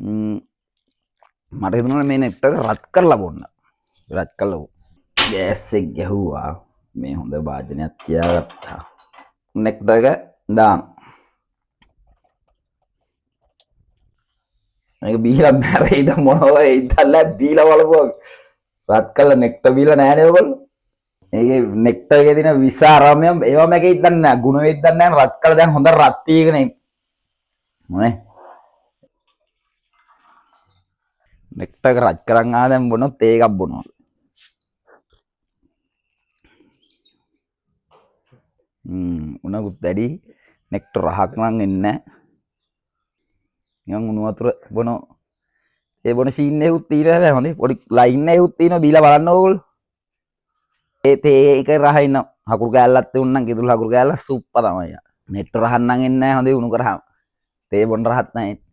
මට හිතුණා මේ නෙට් එක රත් කරලා බොන්න. රත් කළා. ගෑස් එක ගැහුවා. මේ හොඳ වාදනයක් තියාගත්තා. නෙට් එක දාන්න. මේක බීලා මැරෙයිද මොනවද ඉතල්ලා බීලා බලපුවා. රත් කළා නෙට් බීලා නෑනේ ඔයගොල්ලෝ. ඒකේ නෙට් එකේ තියෙන විස ආරාමය ඒවා මේකේ ඉදන්නේ නෑ. ගුණ වෙද්දන්නේ නෑ. රත් කළා දැන් හොඳ රත් තීගෙන මොනේ නෙට් එක රත් කරන් ආ දැන් බොනොත් ඒකක් බොනවා. උණකුත් වැඩි නෙට් රහක් නම් එන්නේ නෑ. නිකන් උණු වතුර බොනෝ ඒ බොන සීන් එකකුත් තියෙනවා හැබැයි හොඳේ පොඩි ලයින් එකකුත් තියෙනවා බීලා බලන්න ඕගොල්ලෝ. ඒ තේ එක රහ ඉන්න හකුරු කෑල්ලක් තියුණා නම් කිතුල් හකුරු කෑල්ල සුප්ප තමයි. නෙට් රහක් නම් එන්නේ නැහැ හොඳේ උණු කරාම. තේ බොන්න රහක් නැහැ.